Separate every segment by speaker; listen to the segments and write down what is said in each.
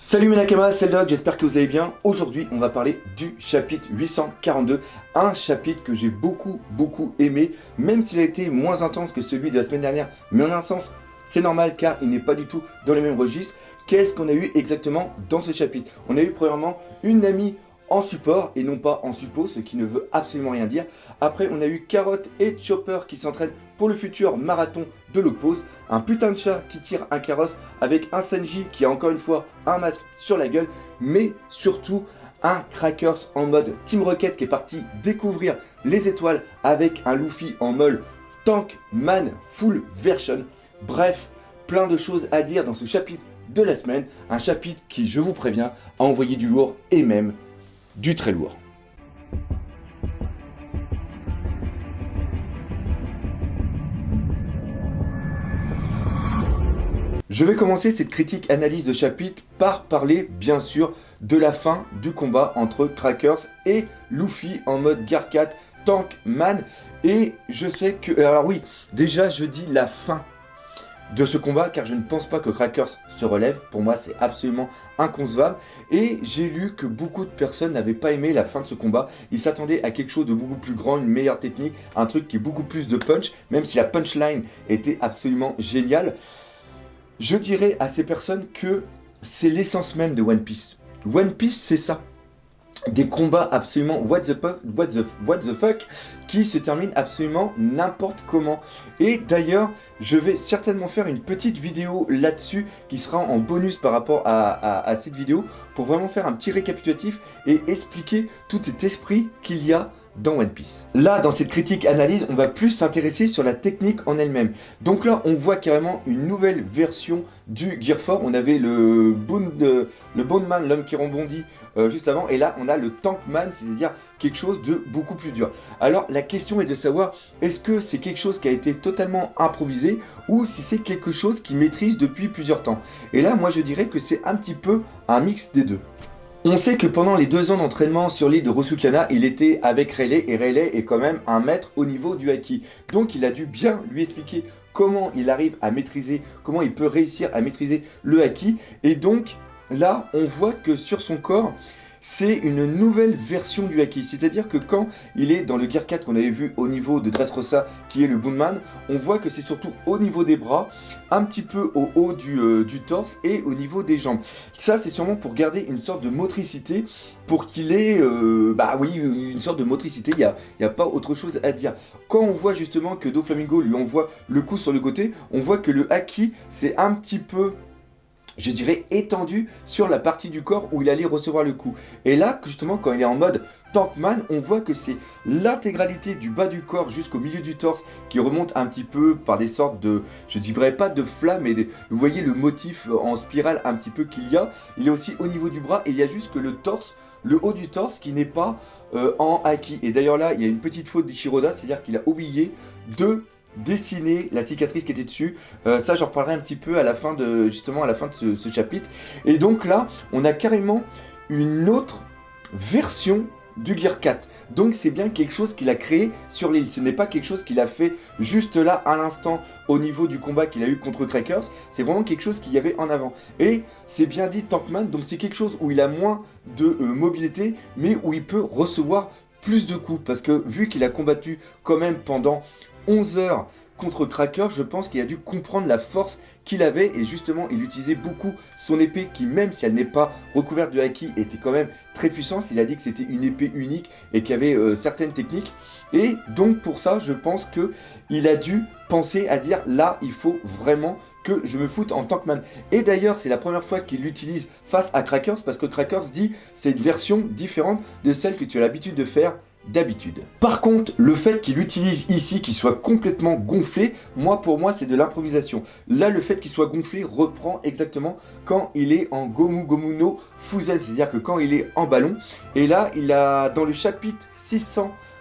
Speaker 1: Salut mes Nakamas, c'est le Doc, j'espère que vous allez bien. Aujourd'hui, on va parler du chapitre 842, un chapitre que j'ai beaucoup aimé, même s'il a été moins intense que celui de la semaine dernière, mais en un sens, c'est normal car il n'est pas du tout dans les mêmes registres. Qu'est-ce qu'on a eu exactement dans ce chapitre? On a eu premièrement une amie en support et non pas en suppo, ce qui ne veut absolument rien dire. Après, on a eu Carotte et Chopper qui s'entraînent pour le futur marathon de l'Outpost. Un putain de chat qui tire un carrosse avec un Sanji qui a encore une fois un masque sur la gueule, mais surtout un Crackers en mode Team Rocket qui est parti découvrir les étoiles avec un Luffy en mode Tank Man Full Version. Bref, plein de choses à dire dans ce chapitre de la semaine, un chapitre qui, je vous préviens, a envoyé du lourd et même du très lourd. Je vais commencer cette critique analyse de chapitre par parler bien sûr de la fin du combat entre Crackers et Luffy en mode Gear 4 Tank Man. Et je sais que... Alors oui, déjà je dis la fin de ce combat car je ne pense pas que Crackers se relève. Pour moi c'est absolument inconcevable et j'ai lu que beaucoup de personnes n'avaient pas aimé la fin de ce combat. Ils s'attendaient à quelque chose de beaucoup plus grand, une meilleure technique, un truc qui est beaucoup plus de punch, même si la punchline était absolument géniale. Je dirais à ces personnes que c'est l'essence même de One Piece. One Piece c'est ça. Des combats absolument what the fuck qui se terminent absolument n'importe comment. Et d'ailleurs, je vais certainement faire une petite vidéo là-dessus qui sera en bonus par rapport à cette vidéo pour vraiment faire un petit récapitulatif et expliquer tout cet esprit qu'il y a dans One Piece. Là, dans cette critique analyse, on va plus s'intéresser sur la technique en elle-même. Donc là, on voit carrément une nouvelle version du Gear 4. On avait le Bondman, l'homme qui rebondit juste avant, et là, on a le Tankman, c'est-à-dire quelque chose de beaucoup plus dur. Alors, la question est de savoir, est-ce que c'est quelque chose qui a été totalement improvisé, ou si c'est quelque chose qu'il maîtrise depuis plusieurs temps. Et là, moi, je dirais que c'est un petit peu un mix des deux. On sait que pendant les 2 ans d'entraînement sur l'île de Rosukana, il était avec Rayleigh et Rayleigh est quand même un maître au niveau du haki. Donc il a dû bien lui expliquer comment il arrive à maîtriser, comment il peut réussir à maîtriser le haki. Et donc là, on voit que sur son corps, c'est une nouvelle version du haki. C'est-à-dire que quand il est dans le Gear 4 qu'on avait vu au niveau de Dressrosa, qui est le Boonman, on voit que c'est surtout au niveau des bras, un petit peu au haut du torse et au niveau des jambes. Ça, c'est sûrement pour garder une sorte de motricité, pour qu'il ait, une sorte de motricité, il n'y a pas autre chose à dire. Quand on voit justement que Doflamingo lui envoie le coup sur le côté, on voit que le haki, c'est un petit peu, je dirais, étendu sur la partie du corps où il allait recevoir le coup. Et là, justement, quand il est en mode Tankman, on voit que c'est l'intégralité du bas du corps jusqu'au milieu du torse qui remonte un petit peu par des sortes de, je dirais pas de flammes, mais vous voyez le motif en spirale un petit peu qu'il y a. Il est aussi au niveau du bras et il y a juste que le torse, le haut du torse qui n'est pas en haki. Et d'ailleurs là, il y a une petite faute d'Ichiroda, c'est-à-dire qu'il a oublié de dessiner la cicatrice qui était dessus. Ça, j'en reparlerai un petit peu à la fin de ce chapitre. Et donc là, on a carrément une autre version du Gear 4. Donc c'est bien quelque chose qu'il a créé sur l'île. Ce n'est pas quelque chose qu'il a fait juste là à l'instant au niveau du combat qu'il a eu contre Crackers. C'est vraiment quelque chose qu'il y avait en avant. Et c'est bien dit Tankman, donc c'est quelque chose où il a moins de mobilité, mais où il peut recevoir plus de coups. Parce que vu qu'il a combattu quand même pendant 11 heures contre Cracker, je pense qu'il a dû comprendre la force qu'il avait et justement il utilisait beaucoup son épée qui, même si elle n'est pas recouverte de haki, était quand même très puissante. Il a dit que c'était une épée unique et qu'il y avait certaines techniques et donc pour ça je pense qu'il a dû penser à dire là il faut vraiment que je me foute en Tankman. Et d'ailleurs c'est la première fois qu'il l'utilise face à Crackers parce que Crackers dit c'est une version différente de celle que tu as l'habitude de faire d'habitude. Par contre, le fait qu'il utilise ici, qu'il soit complètement gonflé, pour moi c'est de l'improvisation. Là, le fait qu'il soit gonflé reprend exactement quand il est en Gomu Gomu no Fuzen, c'est-à-dire que quand il est en ballon. Et là, il a, dans le chapitre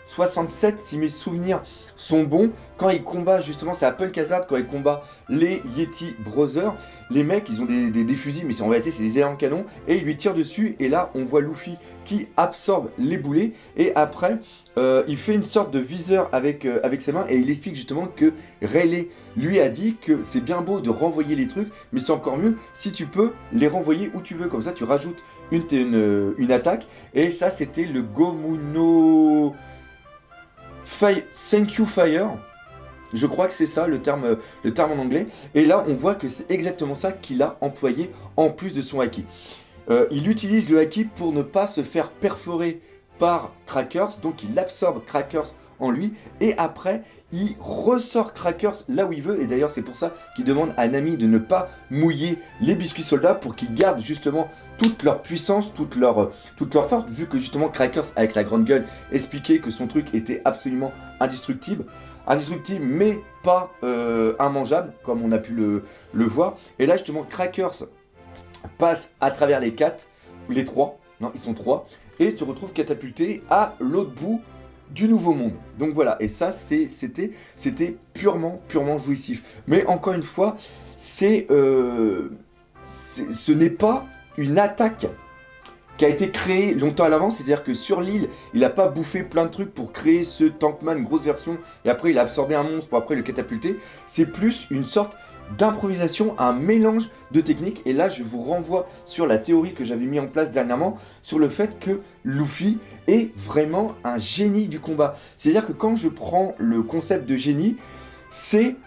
Speaker 1: 67 si mes souvenirs sont bons, quand il combat justement, c'est à Punk Hazard, quand il combat les Yeti Brothers, les mecs ils ont des fusils, mais en réalité c'est des éléments canon, et ils lui tirent dessus, et là on voit Luffy qui absorbe les boulets, et après il fait une sorte de viseur avec ses mains, et il explique justement que Rayleigh lui a dit que c'est bien beau de renvoyer les trucs, mais c'est encore mieux si tu peux les renvoyer où tu veux, comme ça tu rajoutes une attaque, et ça c'était le Gomuno Thank you Fire. Je crois que c'est ça le terme en anglais. Et là, on voit que c'est exactement ça qu'il a employé en plus de son haki. Il utilise le haki pour ne pas se faire perforer par Crackers, donc il absorbe Crackers en lui, et après, il ressort Crackers là où il veut, et d'ailleurs c'est pour ça qu'il demande à Nami de ne pas mouiller les biscuits soldats, pour qu'ils gardent justement toute leur puissance, toute leur force, vu que justement Crackers, avec sa grande gueule, expliquait que son truc était absolument indestructible, mais pas immangeable, comme on a pu le voir, et là justement Crackers passe à travers les 4, ou les 3, non ils sont 3, et se retrouve catapulté à l'autre bout du nouveau monde. Donc voilà, et ça c'était purement jouissif. Mais encore une fois, ce n'est pas une attaque qui a été créée longtemps à l'avance, c'est-à-dire que sur l'île, il n'a pas bouffé plein de trucs pour créer ce Tankman grosse version, et après il a absorbé un monstre pour après le catapulter. C'est plus une sorte d'improvisation, un mélange de techniques, et là je vous renvoie sur la théorie que j'avais mis en place dernièrement, sur le fait que Luffy est vraiment un génie du combat. C'est-à-dire que quand je prends le concept de génie, c'est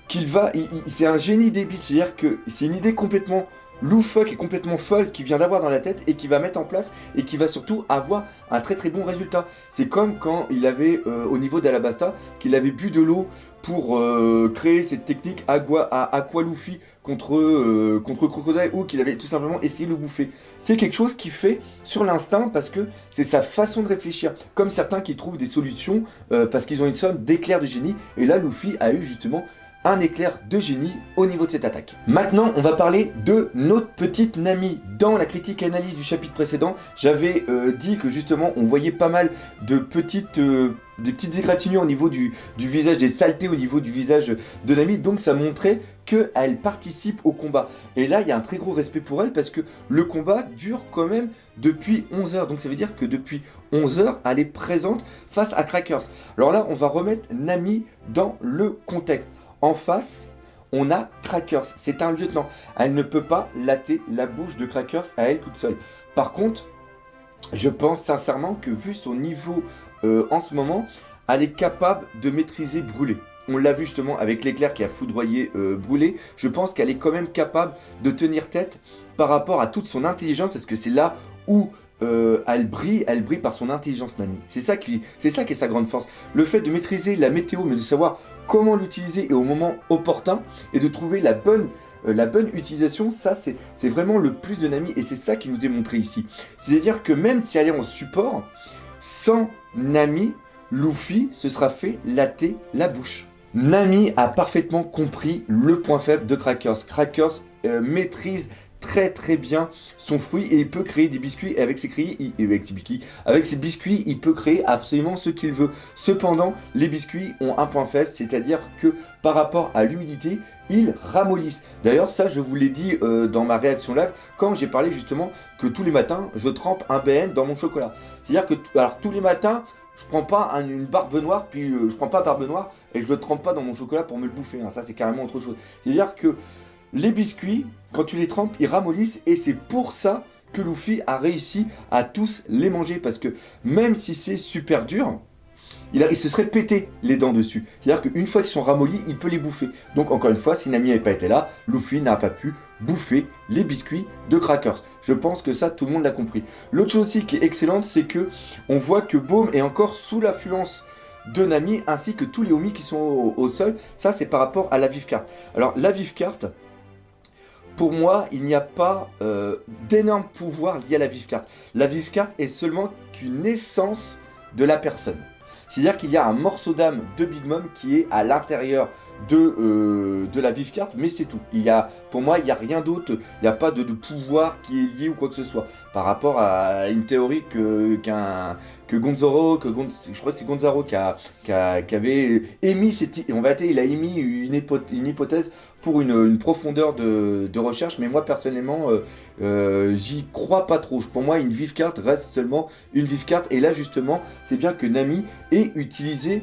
Speaker 1: qu'il c'est un génie débile, c'est-à-dire que c'est une idée complètement loufoque et complètement folle qu'il vient d'avoir dans la tête et qu'il va mettre en place et qui va surtout avoir un très bon résultat. C'est comme quand il avait au niveau d'Alabasta, qu'il avait bu de l'eau pour créer cette technique Aqua Luffy contre Crocodile, ou qu'il avait tout simplement essayé de le bouffer. C'est quelque chose qu'il fait sur l'instinct parce que c'est sa façon de réfléchir. Comme certains qui trouvent des solutions parce qu'ils ont une sorte d'éclair de génie, et là Luffy a eu justement un éclair de génie au niveau de cette attaque. Maintenant, on va parler de notre petite Nami. Dans la critique et analyse du chapitre précédent, j'avais dit que justement, on voyait pas mal de petites égratignures au niveau du visage, des saletés au niveau du visage de Nami, donc ça montrait qu'elle participe au combat. Et là, il y a un très gros respect pour elle, parce que le combat dure quand même depuis 11 heures, donc ça veut dire que depuis 11 heures, elle est présente face à Crackers. Alors là, on va remettre Nami dans le contexte. En face, on a Crackers, c'est un lieutenant. Elle ne peut pas latter la bouche de Crackers à elle toute seule. Par contre, je pense sincèrement que vu son niveau en ce moment, elle est capable de maîtriser Brûlé. On l'a vu justement avec l'éclair qui a foudroyé Brûlé. Je pense qu'elle est quand même capable de tenir tête par rapport à toute son intelligence, parce que c'est là où elle brille par son intelligence, Nami. C'est ça qui est sa grande force. Le fait de maîtriser la météo, mais de savoir comment l'utiliser et au moment opportun, et de trouver la bonne utilisation, ça c'est vraiment le plus de Nami, et c'est ça qui nous est montré ici. C'est-à-dire que même si elle est en support, sans Nami, Luffy se sera fait latter la bouche. Nami a parfaitement compris le point faible de Crackers. Crackers maîtrise très bien son fruit, et il peut créer des biscuits, et avec ses biscuits, il peut créer absolument ce qu'il veut. Cependant, les biscuits ont un point faible, c'est-à-dire que par rapport à l'humidité, ils ramollissent. D'ailleurs, ça, je vous l'ai dit dans ma réaction live, quand j'ai parlé justement que tous les matins, je trempe un BN dans mon chocolat. C'est-à-dire que tous les matins, je prends pas une barbe noire, puis je prends pas barbe noire et je le trempe pas dans mon chocolat pour me le bouffer. Hein. Ça, c'est carrément autre chose. C'est-à-dire que les biscuits, quand tu les trempes, ils ramollissent, et c'est pour ça que Luffy a réussi à tous les manger, parce que même si c'est super dur, il se serait pété les dents dessus. C'est-à-dire qu'une fois qu'ils sont ramollis, il peut les bouffer. Donc encore une fois, si Nami n'avait pas été là, Luffy n'a pas pu bouffer les biscuits de Crackers. Je pense que ça, tout le monde l'a compris. L'autre chose aussi qui est excellente, c'est que on voit que Baume est encore sous l'influence de Nami, ainsi que tous les Omi qui sont au sol. Ça, c'est par rapport à la vive carte. Alors la vive carte, pour moi, il n'y a pas d'énorme pouvoir lié à la vive carte. La vive carte est seulement qu'une essence de la personne. C'est-à-dire qu'il y a un morceau d'âme de Big Mom qui est à l'intérieur de la vive carte, mais c'est tout. Pour moi, il n'y a rien d'autre, il n'y a pas de pouvoir qui est lié ou quoi que ce soit. Par rapport à une théorie je crois que c'est Gonzaro qui avait émis, il a émis une hypothèse pour une profondeur de recherche, mais moi personnellement, j'y crois pas trop. Pour moi, une vive carte reste seulement une vive carte, et là justement, c'est bien que Nami ait utilisé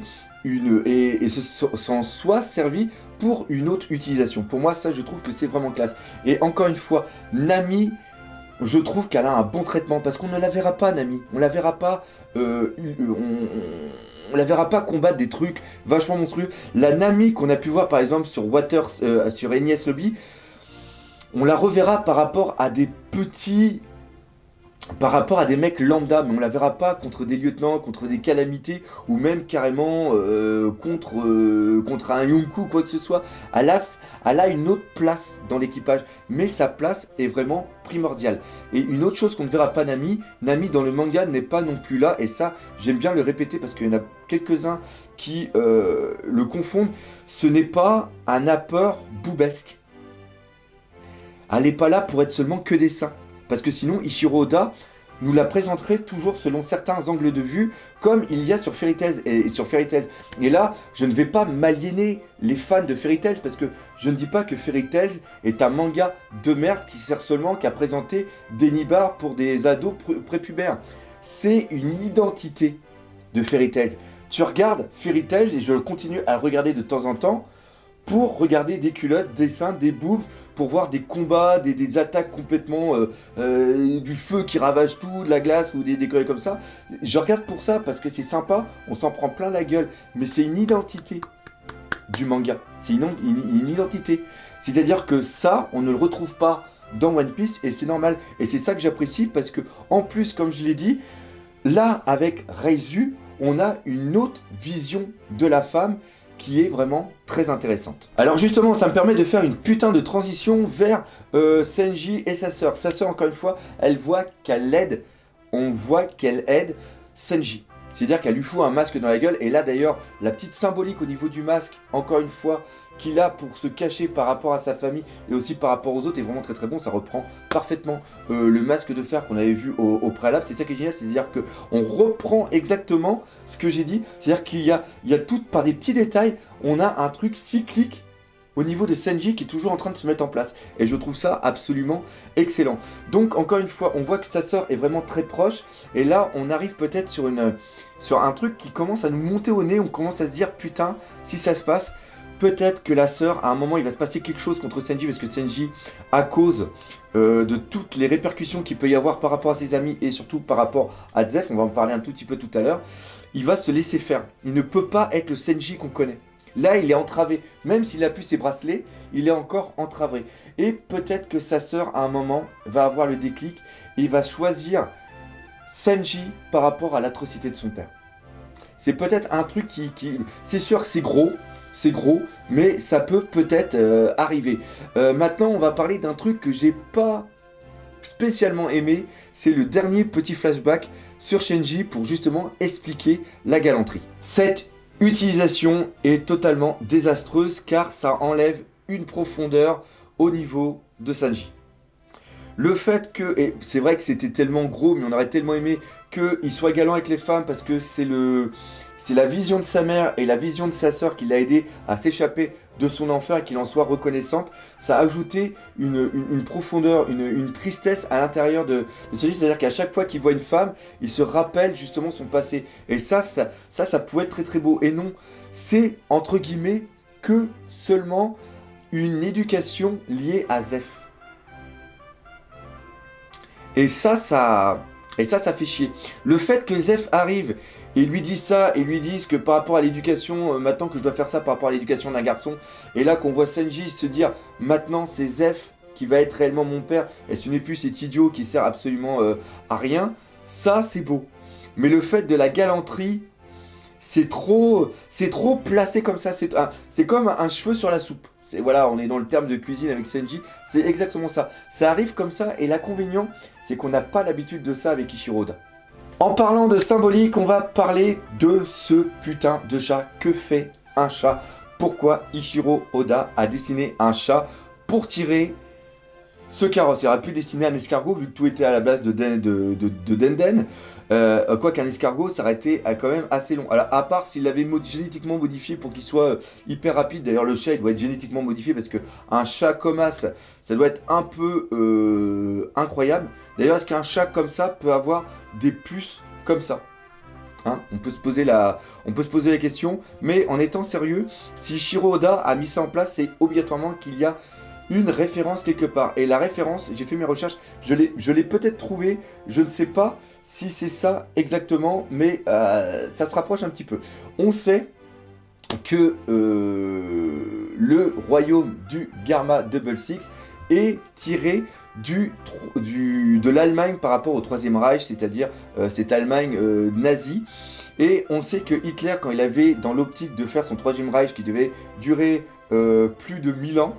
Speaker 1: s'en soit servi pour une autre utilisation. Pour moi, ça, je trouve que c'est vraiment classe. Et encore une fois, Nami, je trouve qu'elle a un bon traitement, parce qu'on ne la verra pas, Nami. On la verra pas, on la verra pas combattre des trucs vachement monstrueux. La Nami qu'on a pu voir par exemple sur sur NES Lobby, on la reverra par rapport à des mecs lambda, mais on la verra pas contre des lieutenants, contre des calamités, ou même carrément contre un Yonkou, quoi que ce soit. Elle a une autre place dans l'équipage, mais sa place est vraiment primordiale. Et une autre chose qu'on ne verra pas Nami dans le manga n'est pas non plus là, et ça j'aime bien le répéter parce qu'il y en a quelques-uns qui le confondent. Ce n'est pas un appeur boubesque. Elle n'est pas là pour être seulement que des seins. Parce que sinon, Ichiro Oda nous la présenterait toujours selon certains angles de vue, comme il y a sur Fairy Tail et là, je ne vais pas m'aliéner les fans de Fairy Tail, parce que je ne dis pas que Fairy Tail est un manga de merde qui sert seulement qu'à présenter des nibards pour des ados prépubères. C'est une identité de Fairy Tail. Tu regardes Fairy Tail, et je continue à le regarder de temps en temps, pour regarder des culottes, des seins, des boobs, pour voir des combats, des attaques complètement du feu qui ravage tout, de la glace ou des conneries comme ça. Je regarde pour ça parce que c'est sympa, on s'en prend plein la gueule, mais c'est une identité du manga, c'est une identité. C'est-à-dire que ça, on ne le retrouve pas dans One Piece, et c'est normal. Et c'est ça que j'apprécie, parce que en plus, comme je l'ai dit, là avec Reizu, on a une autre vision de la femme qui est vraiment très intéressante. Alors justement, ça me permet de faire une putain de transition vers Senji et sa sœur. Sa sœur, encore une fois, on voit qu'elle aide Senji. C'est-à-dire qu'elle lui fout un masque dans la gueule, et là d'ailleurs, la petite symbolique au niveau du masque, encore une fois, qu'il a pour se cacher par rapport à sa famille et aussi par rapport aux autres, est vraiment très très bon. Ça reprend parfaitement le masque de fer qu'on avait vu au préalable. C'est ça qui est génial, c'est-à-dire qu'on reprend exactement ce que j'ai dit. C'est-à-dire qu'il y a tout, par des petits détails, on a un truc cyclique au niveau de Senji qui est toujours en train de se mettre en place. Et je trouve ça absolument excellent. Donc encore une fois, on voit que sa sœur est vraiment très proche. Et là, on arrive peut-être sur un truc qui commence à nous monter au nez. On commence à se dire, putain, si ça se passe, peut-être que la sœur, à un moment, il va se passer quelque chose contre Senji. Parce que Senji, à cause de toutes les répercussions qu'il peut y avoir par rapport à ses amis et surtout par rapport à Zef, on va en parler un tout petit peu tout à l'heure, il va se laisser faire. Il ne peut pas être le Senji qu'on connaît. Là, il est entravé. Même s'il a pu ses bracelets, il est encore entravé. Et peut-être que sa sœur, à un moment, va avoir le déclic et il va choisir Senji par rapport à l'atrocité de son père. C'est peut-être un truc qui... C'est sûr, c'est gros, mais ça peut peut-être arriver. Maintenant, on va parler d'un truc que j'ai pas spécialement aimé. C'est le dernier petit flashback sur Shenji pour justement expliquer la galanterie. Cette utilisation est totalement désastreuse car ça enlève une profondeur au niveau de Sanji. Le fait que, et c'est vrai que c'était tellement gros, mais on aurait tellement aimé qu'il soit galant avec les femmes parce que c'est la vision de sa mère et la vision de sa sœur qui l'a aidé à s'échapper de son enfer et qu'il en soit reconnaissante. Ça a ajouté une profondeur, une tristesse à l'intérieur de celui, c'est-à-dire qu'à chaque fois qu'il voit une femme, il se rappelle justement son passé. Et ça pouvait être très très beau. Et non, c'est entre guillemets que seulement une éducation liée à Zef. Et ça fait chier. Le fait que Zef arrive et lui dise ça, et lui dise que par rapport à l'éducation, maintenant que je dois faire ça par rapport à l'éducation d'un garçon, et là qu'on voit Senji se dire, maintenant c'est Zef qui va être réellement mon père, et ce n'est plus cet idiot qui sert absolument à rien, ça c'est beau. Mais le fait de la galanterie, c'est trop placé comme ça, c'est comme un cheveu sur la soupe. Voilà, on est dans le terme de cuisine avec Senji, c'est exactement ça. Ça arrive comme ça, et l'inconvénient, c'est qu'on n'a pas l'habitude de ça avec Ichiro Oda. En parlant de symbolique, on va parler de ce putain de chat. Que fait un chat? Pourquoi Ichiro Oda a dessiné un chat pour tirer ce carrosse? Il aurait pu dessiner un escargot vu que tout était à la base de Denden. Quoi qu'un escargot, ça aurait été quand même assez long. Alors, à part s'il l'avait génétiquement modifié pour qu'il soit hyper rapide. D'ailleurs, le chat, il doit être génétiquement modifié parce qu'un chat comme As, ça doit être un peu incroyable. D'ailleurs, est-ce qu'un chat comme ça peut avoir des puces comme ça? Hein, on peut se poser la question, mais en étant sérieux, si Ichiro Oda a mis ça en place, c'est obligatoirement qu'il y a une référence quelque part. Et la référence, j'ai fait mes recherches, je l'ai peut-être trouvée, je ne sais pas si c'est ça exactement, mais ça se rapproche un petit peu. On sait que le royaume du Garma Double Six est tiré de l'Allemagne par rapport au Troisième Reich, c'est-à-dire cette Allemagne nazie. Et on sait que Hitler, quand il avait dans l'optique de faire son Troisième Reich qui devait durer plus de 1000 ans,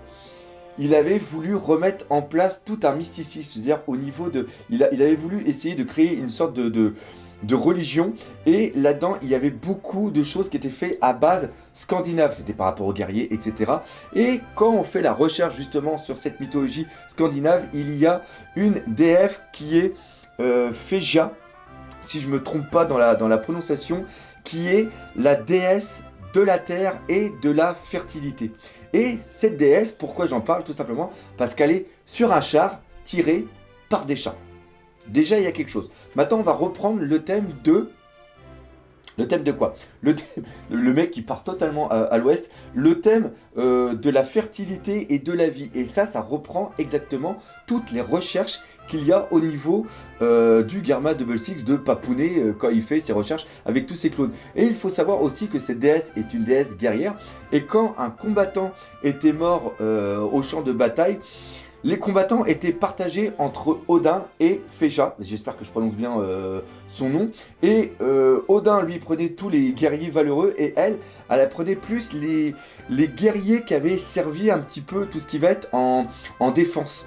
Speaker 1: il avait voulu remettre en place tout un mysticisme, c'est-à-dire au niveau de... Il avait voulu essayer de créer une sorte de religion, et là-dedans, il y avait beaucoup de choses qui étaient faites à base scandinave, c'était par rapport aux guerriers, etc. Et quand on fait la recherche justement sur cette mythologie scandinave, il y a une déesse qui est Feja, si je ne me trompe pas dans la prononciation, qui est la déesse de la terre et de la fertilité. Et cette déesse, pourquoi j'en parle? Tout simplement parce qu'elle est sur un char tiré par des chats. Déjà, il y a quelque chose. Maintenant, on va reprendre le thème de... Le thème de quoi? Le mec qui part totalement à l'ouest. Le thème de la fertilité et de la vie. Et ça reprend exactement toutes les recherches qu'il y a au niveau du Garma Double Six de Papounet quand il fait ses recherches avec tous ses clones. Et il faut savoir aussi que cette déesse est une déesse guerrière. Et quand un combattant était mort au champ de bataille, les combattants étaient partagés entre Odin et Feja, j'espère que je prononce bien son nom, et Odin lui prenait tous les guerriers valeureux, et elle prenait plus les guerriers qui avaient servi un petit peu tout ce qui va être en défense.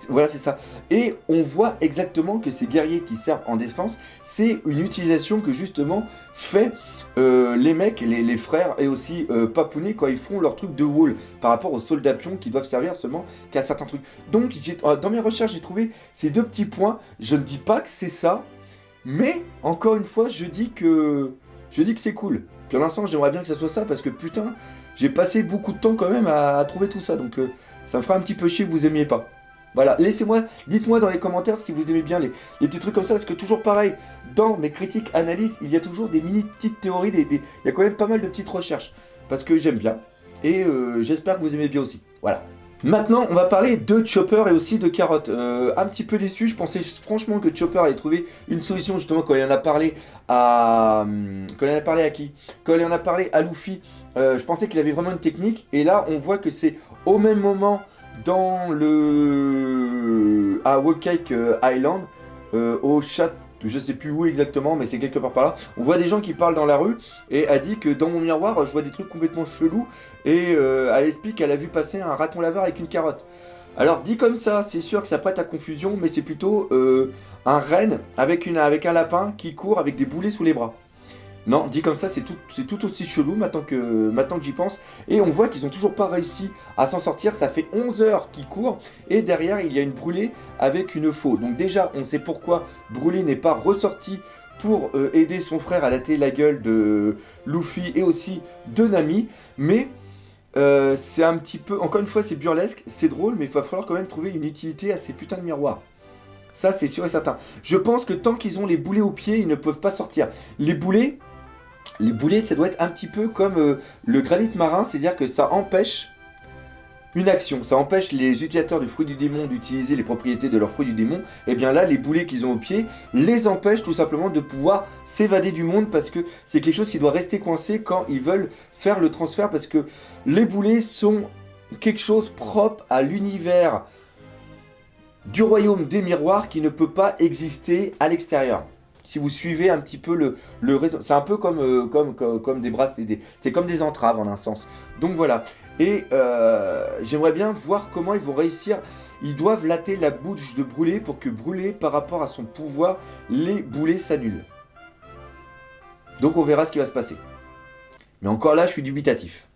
Speaker 1: Voilà, c'est ça. Et on voit exactement que ces guerriers qui servent en défense, c'est une utilisation que justement fait les mecs, les frères et aussi Papounet quand ils font leur truc de wall par rapport aux soldats pions qui doivent servir seulement qu'à certains trucs. Donc dans mes recherches j'ai trouvé ces deux petits points. Je ne dis pas que c'est ça, mais encore une fois je dis que c'est cool. Pour l'instant j'aimerais bien que ça soit ça parce que putain j'ai passé beaucoup de temps quand même à trouver tout ça. Donc ça me fera un petit peu chier que vous aimiez pas. Voilà, dites-moi dans les commentaires si vous aimez bien les petits trucs comme ça, parce que toujours pareil, dans mes critiques, analyses, il y a toujours des mini petites théories, il y a quand même pas mal de petites recherches, parce que j'aime bien, et j'espère que vous aimez bien aussi, voilà. Maintenant, on va parler de Chopper et aussi de Carotte. Un petit peu déçu, je pensais franchement que Chopper allait trouver une solution justement quand il en a parlé à... Quand il en a parlé à qui? Quand il en a parlé à Luffy, je pensais qu'il avait vraiment une technique, et là on voit que c'est au même moment... à Wokake Island, au chat, je sais plus où exactement, mais c'est quelque part par là. On voit des gens qui parlent dans la rue et a dit que dans mon miroir, je vois des trucs complètement chelous et elle explique qu'elle a vu passer un raton laveur avec une carotte. Alors dit comme ça, c'est sûr que ça prête à confusion, mais c'est plutôt un renne avec un lapin qui court avec des boulets sous les bras. Non, dit comme ça, c'est tout aussi chelou maintenant que j'y pense. Et on voit qu'ils n'ont toujours pas réussi à s'en sortir. Ça fait 11 heures qu'ils courent. Et derrière, il y a une brûlée avec une faux. Donc déjà, on sait pourquoi Brûlé n'est pas ressorti pour aider son frère à latter la gueule de Luffy et aussi de Nami. Mais c'est un petit peu... Encore une fois, c'est burlesque, c'est drôle, mais il va falloir quand même trouver une utilité à ces putains de miroirs. Ça, c'est sûr et certain. Je pense que tant qu'ils ont les boulets aux pieds, ils ne peuvent pas sortir. Les boulets, ça doit être un petit peu comme le granit marin, c'est-à-dire que ça empêche une action. Ça empêche les utilisateurs du fruit du démon d'utiliser les propriétés de leur fruit du démon. Et bien là, les boulets qu'ils ont au pied les empêchent tout simplement de pouvoir s'évader du monde parce que c'est quelque chose qui doit rester coincé quand ils veulent faire le transfert parce que les boulets sont quelque chose propre à l'univers du royaume des miroirs qui ne peut pas exister à l'extérieur. Si vous suivez un petit peu le réseau, c'est un peu comme des bras, c'est comme des entraves en un sens. Donc voilà. Et j'aimerais bien voir comment ils vont réussir. Ils doivent latter la bouche de Brûlé pour que Brûlé, par rapport à son pouvoir, les boulets s'annulent. Donc on verra ce qui va se passer. Mais encore là, je suis dubitatif.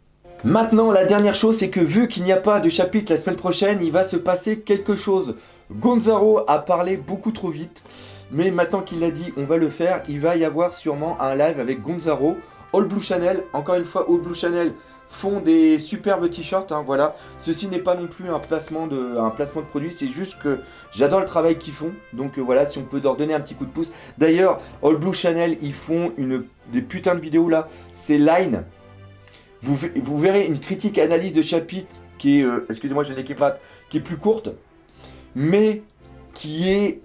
Speaker 1: Maintenant, la dernière chose, c'est que vu qu'il n'y a pas de chapitre la semaine prochaine, il va se passer quelque chose. Gonzaro a parlé beaucoup trop vite, mais maintenant qu'il l'a dit, on va le faire. Il va y avoir sûrement un live avec Gonzaro. All Blue Channel, encore une fois, All Blue Channel font des superbes t-shirts, hein, voilà. Ceci n'est pas non plus un placement de produit, c'est juste que j'adore le travail qu'ils font. Donc voilà, si on peut leur donner un petit coup de pouce. D'ailleurs, All Blue Channel, ils font des putains de vidéos là, c'est Line. Vous verrez une critique analyse de chapitre qui est, excusez-moi j'ai l'équipe qui est plus courte, mais qui est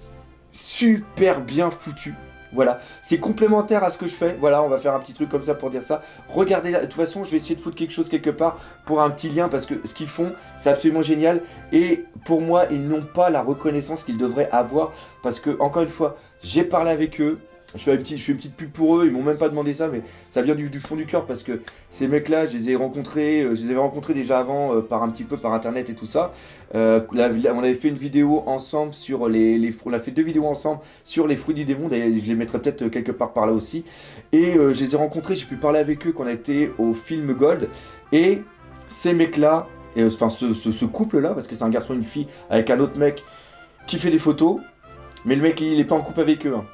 Speaker 1: super bien foutue. Voilà, c'est complémentaire à ce que je fais. Voilà, on va faire un petit truc comme ça pour dire ça. Regardez, de toute façon, je vais essayer de foutre quelque chose quelque part pour un petit lien parce que ce qu'ils font, c'est absolument génial. Et pour moi, ils n'ont pas la reconnaissance qu'ils devraient avoir parce que, encore une fois, j'ai parlé avec eux. Je fais une petite pub pour eux, ils m'ont même pas demandé ça, mais ça vient du fond du cœur parce que ces mecs-là, je les avais rencontrés déjà avant par internet et tout ça. On avait fait une vidéo ensemble sur on a fait 2 vidéos ensemble sur les fruits du démon, d'ailleurs je les mettrai peut-être quelque part par là aussi. Et je les ai rencontrés, j'ai pu parler avec eux quand on a été au film Gold. Et ces mecs-là, enfin ce couple-là, parce que c'est un garçon et une fille avec un autre mec qui fait des photos, mais le mec il est pas en couple avec eux. Hein.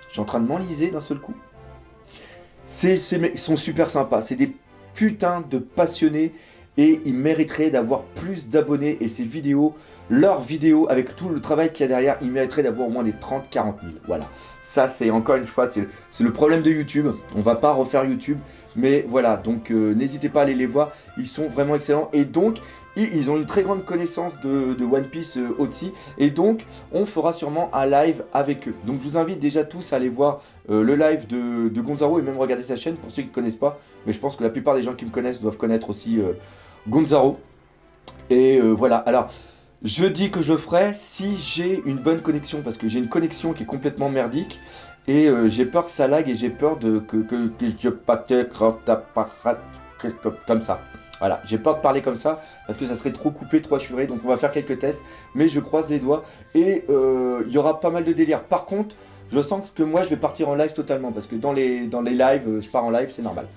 Speaker 1: Je suis en train de m'enliser d'un seul coup. Ces mecs sont super sympas. C'est des putains de passionnés. Et ils mériteraient d'avoir plus d'abonnés. Et ces vidéos, leurs vidéos, avec tout le travail qu'il y a derrière, ils mériteraient d'avoir au moins des 30-40 000. Voilà. Ça, c'est encore une fois, c'est le problème de YouTube. On va pas refaire YouTube. Mais voilà. Donc, n'hésitez pas à aller les voir. Ils sont vraiment excellents. Et donc, ils ont une très grande connaissance de One Piece aussi. Et donc, on fera sûrement un live avec eux. Donc, je vous invite déjà tous à aller voir le live de Gonzaro et même regarder sa chaîne pour ceux qui ne connaissent pas. Mais je pense que la plupart des gens qui me connaissent doivent connaître aussi Gonzaro. Et voilà. Alors, je dis que je le ferai si j'ai une bonne connexion. Parce que j'ai une connexion qui est complètement merdique. Et j'ai peur que ça lag et j'ai peur que je comme ça. Voilà, j'ai peur de parler comme ça parce que ça serait trop coupé, trop assuré. Donc on va faire quelques tests, mais je croise les doigts et il y aura pas mal de délire. Par contre, je sens que moi je vais partir en live totalement parce que dans les lives, je pars en live, c'est normal.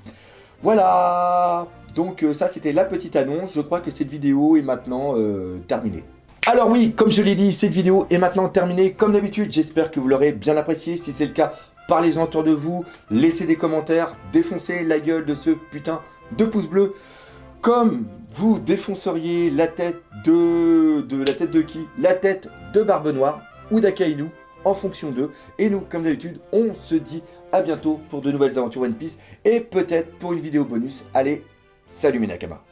Speaker 1: Voilà, donc ça c'était la petite annonce. Je crois que cette vidéo est maintenant terminée. Alors oui, comme je l'ai dit, cette vidéo est maintenant terminée. Comme d'habitude, j'espère que vous l'aurez bien apprécié. Si c'est le cas, parlez-en autour de vous, laissez des commentaires, défoncez la gueule de ce putain de pouce bleu. Comme vous défonceriez la tête la tête de qui? La tête de Barbe Noire ou d'Akainu en fonction d'eux. Et nous, comme d'habitude, on se dit à bientôt pour de nouvelles aventures One Piece et peut-être pour une vidéo bonus. Allez, salut mes Nakamas.